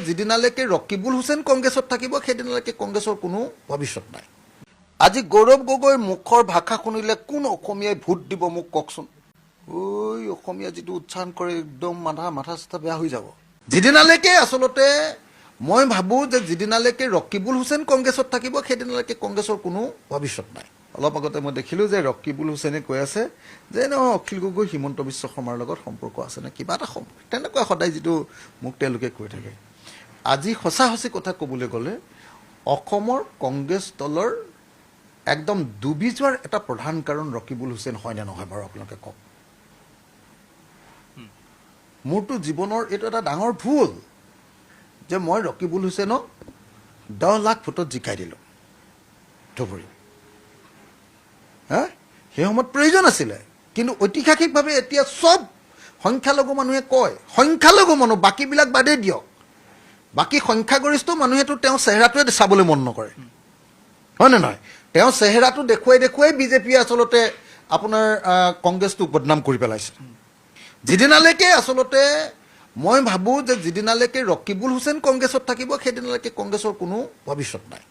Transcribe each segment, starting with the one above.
যিদিনালৈকে ৰকিবুল হুছেইন কংগ্ৰেছত থাকিব সেইদিনালৈকে কংগ্ৰেছৰ কোনো ভৱিষ্যত নাই। আজি গৌৰৱ গগৈৰ মুখৰ ভাষা শুনিলে কোন অসমীয়াই ভোট দিব মোক কওকচোন। ঐ অসমীয়া যিটো উচ্চাৰণ কৰে একদম মাথা চাথা বেয়া হৈ যাব। যিদিনালৈকে আচলতে মই ভাবোঁ যে যিদিনালৈকে ৰকিবুল হুছেইন কংগ্ৰেছত থাকিব সেইদিনালৈকে কংগ্ৰেছৰ কোনো ভৱিষ্যত নাই। অলপ আগতে মই দেখিলোঁ যে ৰকিবুল হুছেইনে কৈ আছে যে অখিল গগৈ হিমন্ত বিশ্ব শৰ্মাৰ লগত সম্পৰ্ক আছে নে কিবা এটা তেনেকুৱা সদায় যিটো মোক তেওঁলোকে কৈ থাকে। আজি সঁচি কথা ক'বলৈ গ'লে অসমৰ কংগ্ৰেছ দলৰ একদম ডুবি যোৱাৰ এটা প্ৰধান কাৰণ ৰকিবুল হুছেইন হয়নে নহয় বাৰু আপোনালোকে কওক। মোৰতো জীৱনৰ এইটো এটা ডাঙৰ ভুল যে মই ৰকিবুল হুছেইনক 10 লাখ ভোটত জিকাই দিলোঁ ধুবুৰী। সেই সময়ত প্ৰয়োজন আছিলে, কিন্তু ঐতিহাসিকভাৱে এতিয়া চব সংখ্যালঘু মানুহে কয়, সংখ্যালঘু মানুহ বাকীবিলাক বাদেই দিয়ক, বাকী সংখ্যাগৰিষ্ঠ মানুহেতো তেওঁৰ চেহেৰাটোৱে চাবলৈ মন নকৰে, হয়নে নহয়? তেওঁ চেহেৰাটো দেখুৱাই বিজেপিয়ে আচলতে আপোনাৰ কংগ্ৰেছটোক বদনাম কৰি পেলাইছে। যিদিনালৈকে আচলতে মই ভাবোঁ যে যিদিনালৈকে ৰকিবুল হুছেইন কংগ্ৰেছত থাকিব সেইদিনালৈকে কংগ্ৰেছৰ কোনো ভৱিষ্যত নাই।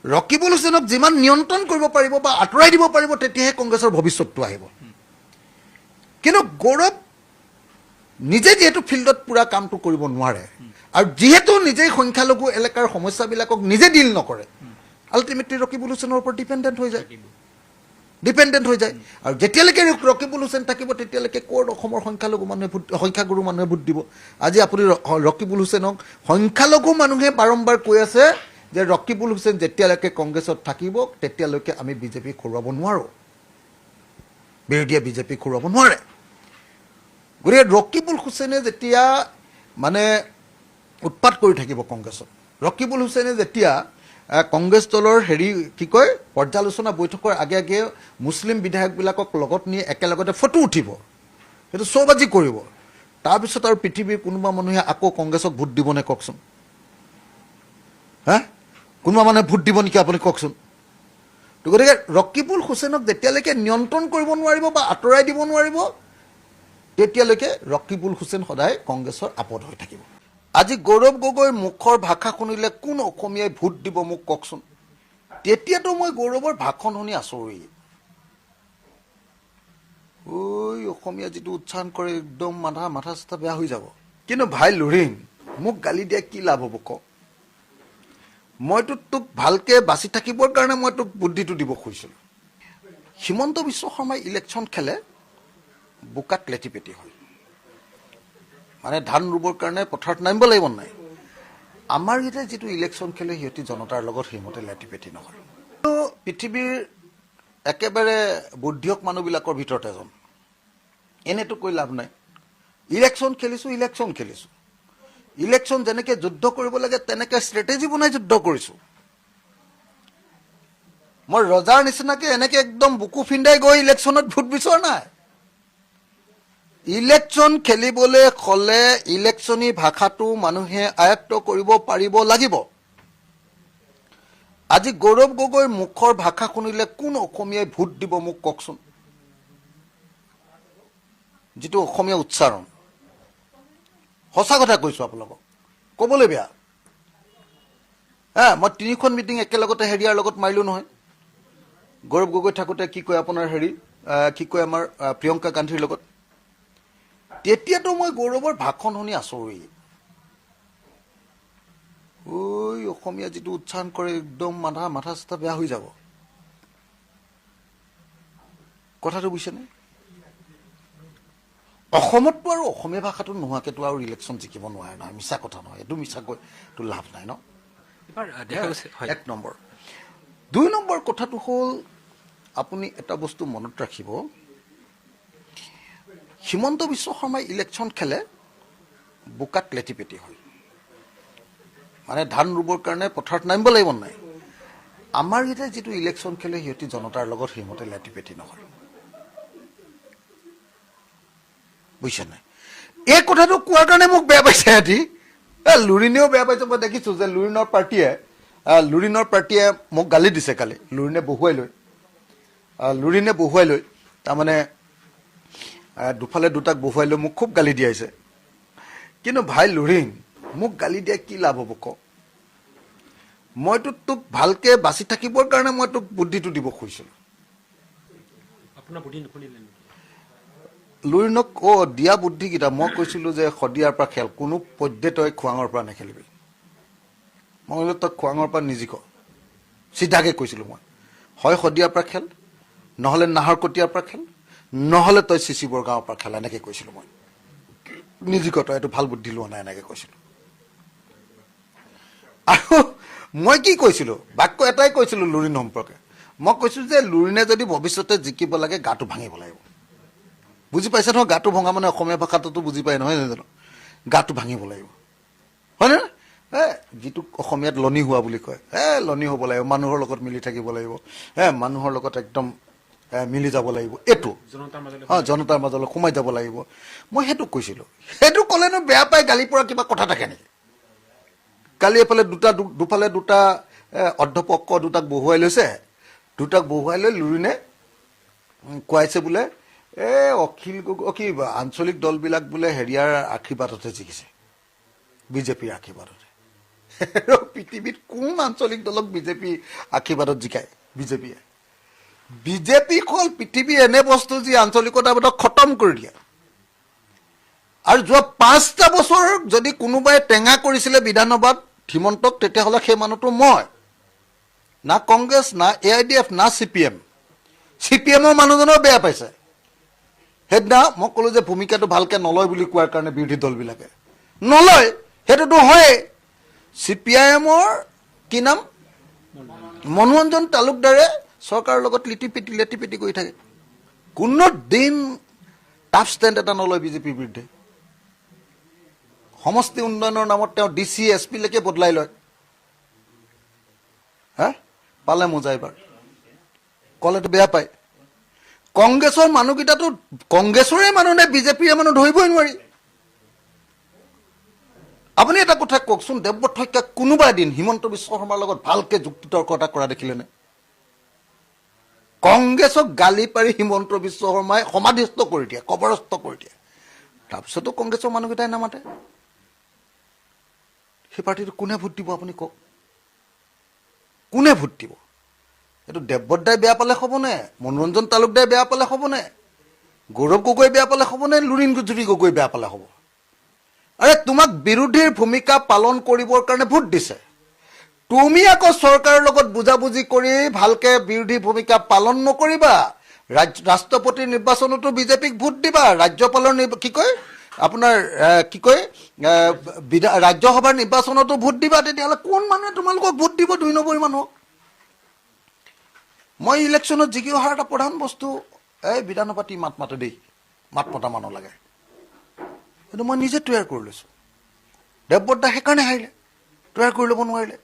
ৰকিবুল হুছেইনক যিমান নিয়ন্ত্ৰণ কৰিব পাৰিব বা আঁতৰাই দিব পাৰিব তেতিয়াহে কংগ্ৰেছৰ ভৱিষ্যতটো আহিব। কিন্তু গৌৰৱ নিজে যিহেতু ফিল্ডত পূৰা কামটো কৰিব নোৱাৰে আৰু যিহেতু নিজেই সংখ্যালঘু এলেকাৰ সমস্যাবিলাকক নিজে ডিল নকৰে, আল্টিমেটলি ৰকিবুল হুছেইনৰ ওপৰত ডিপেণ্ডেণ্ট হৈ যায়। আৰু যেতিয়ালৈকে ৰকিবুল হুছেইন থাকিব তেতিয়ালৈকে ক'ত অসমৰ সংখ্যাগুৰু মানুহে ভোট দিব। আজি আপুনি ৰকিবুল হুছেইনক সংখ্যালঘু মানুহে বাৰম্বাৰ কৈ আছে যে ৰকিবুল হুছেইন যেতিয়ালৈকে কংগ্ৰেছত থাকিব তেতিয়ালৈকে আমি বিজেপিক হৰুৱাব নোৱাৰোঁ, বিৰোধীয়ে বিজেপিক হৰুৱাব নোৱাৰে। গতিকে ৰকিবুল হুছেইনে যেতিয়া মানে উৎপাত কৰি থাকিব কংগ্ৰেছত, ৰকিবুল হুছেইনে যেতিয়া কংগ্ৰেছ দলৰ পৰ্যালোচনা বৈঠকৰ আগে মুছলিম বিধায়কবিলাকক লগত নি একেলগতে ফটো উঠিব, সেইটো চৌবাজি কৰিব, তাৰপিছত আৰু পৃথিৱীৰ কোনোবা মানুহে আকৌ কংগ্ৰেছক ভোট দিবনে কওকচোন? কোনোবা মানুহে ভোট দিব নেকি আপুনি কওকচোন? গতিকে ৰকিবুল হুছেইনক যেতিয়ালৈকে নিয়ন্ত্ৰণ কৰিব নোৱাৰিব বা আঁতৰাই দিব নোৱাৰিব তেতিয়ালৈকে ৰকিবুল হুছেইন সদায় কংগ্ৰেছৰ আপদ হৈ থাকিব। আজি গৌৰৱ গগৈৰ মুখৰ ভাষা শুনিলে কোন অসমীয়াই ভোট দিব মোক কওকচোন। তেতিয়াতো মই গৌৰৱৰ ভাষণ শুনি আচৰিত। ঐ অসমীয়া যিটো উচ্চাৰণ কৰে একদম মাথা চাথা বেয়া হৈ যাব। কিন্তু ভাই লুৰিণ, মোক গালি দিয়া কি লাভ হ'ব কওক? মইতো তোক ভালকৈ বাচি থাকিবৰ কাৰণে মই তোক বুদ্ধিটো দিব খুজিছিলোঁ। হিমন্ত বিশ্ব শৰ্মাই ইলেকশ্যন খেলে বোকাত লেটিপেটি হয়, মানে ধান ৰুবৰ কাৰণে পথাৰত নামিব লাগিব নাই। আমাৰ ইয়াতে যিটো ইলেকশ্যন খেলে সিহঁতি জনতাৰ লগত সেইমতে লেটিপেটি নহয়। পৃথিৱীৰ একেবাৰে বুদ্ধিয়ক মানুহবিলাকৰ ভিতৰত এজন, এনেতো কৈ লাভ নাই। ইলেকশ্যন খেলিছোঁ, ইলেকশ্যন যেনেকৈ যুদ্ধ কৰিব লাগে তেনেকৈ ষ্ট্ৰেটেজি বনাই যুদ্ধ কৰিছোঁ। মই ৰজাৰ নিচিনাকৈ এনেকৈ একদম বুকু ফিন্দাই গৈ ইলেকশ্যনত ভোট বিচৰা নাই। ইলেকশ্যন খেলিবলৈ হ'লে ইলেকশ্যনী ভাষাটো মানুহে আয়ত্ব কৰিব পাৰিব লাগিব। আজি গৌৰৱ গগৈৰ মুখৰ ভাষা শুনিলে কোন অসমীয়াই ভোট দিব মোক কওকচোন। যিটো অসমীয়া উচ্চাৰণ, সঁচা কথা কৈছোঁ আপোনালোকক, ক'বলৈ বেয়া। মই 3খন মিটিং একেলগতে হেৰিয়াৰ লগত মাৰিলোঁ নহয়। গৌৰৱ গগৈ থাকোঁতে কি কয় আপোনাৰ আমাৰ প্ৰিয়ংকা গান্ধীৰ লগত। তেতিয়াতো মই গৌৰৱৰ ভাষণ শুনি আচৰিত। ঐ অসমীয়া যিটো উচ্চাৰণ কৰে একদম মাথা চাথা বেয়া হৈ যাব। কথাটো বুজিছেনে? অসমততো আৰু অসমীয়া ভাষাটো নোহোৱাকৈতো আৰু ইলেকশ্যন জিকিব নোৱাৰে নহয়, মিছা কথা নহয়, এইটো মিছাকৈতো লাভ নাই ন। 1 নম্বৰ। 2 নম্বৰ কথাটো হ'ল আপুনি এটা বস্তু মনত ৰাখিব, হিমন্ত বিশ্ব শৰ্মাই ইলেকশ্যন খেলে বোকাত লেটিপেটি হয়, মানে ধান ৰুবৰ কাৰণে পথাৰত নামিব লাগিব নাই। আমাৰ ইয়াতে যিটো ইলেকশ্যন খেলে সিহঁতি জনতাৰ লগত সেইমতে লেটিপেটি নহয়, বুজিছে নাই? এই কথাটো কোৱাৰ কাৰণে মোক বেয়া পাইছে সিহঁতি, লুৰিণেও বেয়া পাইছে। মই দেখিছোঁ যে লুৰিণৰ পাৰ্টীয়ে মোক গালি দিছে কালি। লুৰিণে বহুৱাই লৈ তাৰমানে দুফালে দুটাক বহুৱাই লৈ মোক খুব গালি দিয়াইছে। কিন্তু ভাই লুৰিণ, মোক গালি দিয়া কি লাভ হ'ব ক মইতো তোক ভালকে বাচি থাকিবৰ কাৰণে মই তোক বুদ্ধিটো দিব খুজিছিলোঁ আপোনাৰ বুদ্ধি নুশুনিলে নেকি লুৰিণক দিয়া বুদ্ধিকেইটা মই কৈছিলোঁ যে শদিয়াৰ পৰা খেল কোনো পধ্যে তই খোৱাঙৰ পৰা নেখেলিবি মই কৈছিলোঁ তই খোৱাঙৰ পৰা নিজিক চিধাকৈ কৈছিলোঁ মই হয় শদিয়াৰ পৰা খেল নহ'লে নাহৰকটীয়াৰ পৰা খেল নহ'লে তই চিচিবৰ গাঁৱৰ পৰা খেল এনেকৈ কৈছিলোঁ মই নিজিক তই এইটো ভাল বুদ্ধি লোৱা নাই এনেকৈ কৈছিলোঁ আৰু মই কি কৈছিলোঁ বাক্য এটাই কৈছিলোঁ লুৰিণ সম্পৰ্কে মই কৈছিলোঁ যে লুৰিণে যদি ভৱিষ্যতে জিকিব লাগে গাটো ভাঙিব লাগিব বুজি পাইছে নহয় গাটো ভঙা মানে অসমীয়া ভাষাটোতো বুজি পায় নহয় জানো গাটো ভাঙিব লাগিব হয়নে যিটো অসমীয়াত লনি হোৱা বুলি কয় লনি হ'ব লাগিব মানুহৰ লগত মিলি থাকিব লাগিব মানুহৰ লগত একদম মিলি যাব লাগিব এইটো জনতাৰ মাজলৈ সোমাই যাব লাগিব মই সেইটো কৈছিলোঁ সেইটো ক'লেনো বেয়া পাই গালি পৰা কিবা কথা থাকে নেকি কালি এফালে দুফালে দুটা অৰ্ধপক্ষ দুটাক বহুৱাই লৈছে দুটাক বহুৱাই লৈ লুৰিণে কোৱাইছে বোলে অখিল গগৈ আঞ্চলিক দলবিলাক বোলে হেৰিয়াৰ আশীৰ্বাদতে জিকিছে বিজেপিৰ আশীৰ্বাদতে পৃথিৱীত কোন আঞ্চলিক দলক বিজেপি আশীৰ্বাদত জিকায় বিজেপি হ'ল পৃথিৱীৰ এনে বস্তু যি আঞ্চলিকতাবাদক খতম কৰি দিয়ে আৰু যোৱা 5টা বছৰ যদি কোনোবাই টেঙা কৰিছিলে বিধানসভাত হিমন্তক তেতিয়াহ'লে সেই মানুহটো মই না কংগ্ৰেছ না AIDF না CPM-ৰ মানুহজনেও বেয়া পাইছে সেইদিনা মই ক'লোঁ যে ভূমিকাটো ভালকৈ নলয় বুলি কোৱাৰ কাৰণে বিৰোধী দলবিলাকে নলয় সেইটোতো হয়েই CPIM-ৰ কি নাম মনোৰঞ্জন তালুকদাৰে চৰকাৰৰ লগত লেটিপেটি কৰি থাকে কোনো দিন টাফ ষ্টেণ্ড এটা নলয় বিজেপিৰ বিৰুদ্ধে সমষ্টি উন্নয়নৰ নামত তেওঁ DC SP লৈকে বদলাই লয় পালে মোজা এইবাৰ ক'লেতো বেয়া পায় কংগ্ৰেছৰ মানুহকেইটাতো কংগ্ৰেছৰে মানুহ নে বিজেপিৰে মানুহ ধৰিবই নোৱাৰি আপুনি এটা কথা কওকচোন দেৱব্ৰত শইকীয়া কোনোবা এদিন হিমন্ত বিশ্ব শৰ্মাৰ লগত ভালকৈ যুক্তিতৰ্ক এটা কৰা দেখিলেনে কংগ্ৰেছক গালি পাৰি হিমন্ত বিশ্ব শৰ্মাই সমাধিস্থ কৰি দিয়ে কবৰস্থ কৰি দিয়ে তাৰপিছতো কংগ্ৰেছৰ মানুহকেইটাই নামাতে সেই পাৰ্টিটো কোনে ভোট দিব আপুনি কওক কোনে ভোট দিব এইটো দেৱব্ৰত দাই বেয়া পালে হ'বনে মনোৰঞ্জন তালুকদাৰে বেয়া পালে হ'বনে গৌৰৱ গগৈ বেয়া পালে হ'বনে লুৰিণজ্যোতি গগৈ বেয়া পালে হ'ব আৰে তোমাক বিৰোধীৰ ভূমিকা পালন কৰিবৰ কাৰণে ভোট দিছে তুমি আকৌ চৰকাৰৰ লগত বুজাবুজি কৰি ভালকৈ বিৰোধী ভূমিকা পালন নকৰিবা ৰাষ্ট্ৰপতিৰ নিৰ্বাচনতো বিজেপিক ভোট দিবা ৰাজ্যপালৰ কি কয় আপোনাৰ কি কয় ৰাজ্যসভাৰ নিৰ্বাচনতো ভোট দিবা তেতিয়াহ'লে কোন মানুহে তোমালোকক ভোট দিব 2 নম্বৰী মানুহক মই ইলেকশ্যনত জিকি অহাৰ এটা প্ৰধান বস্তু বিধানসভাত মাত মাতে দেই মাত মতা মানুহ লাগে সেইটো মই নিজে তৈয়াৰ কৰি লৈছোঁ দেৱব্ৰত দা সেইকাৰণে হাৰিলে তৈয়াৰ কৰি ল'ব নোৱাৰিলে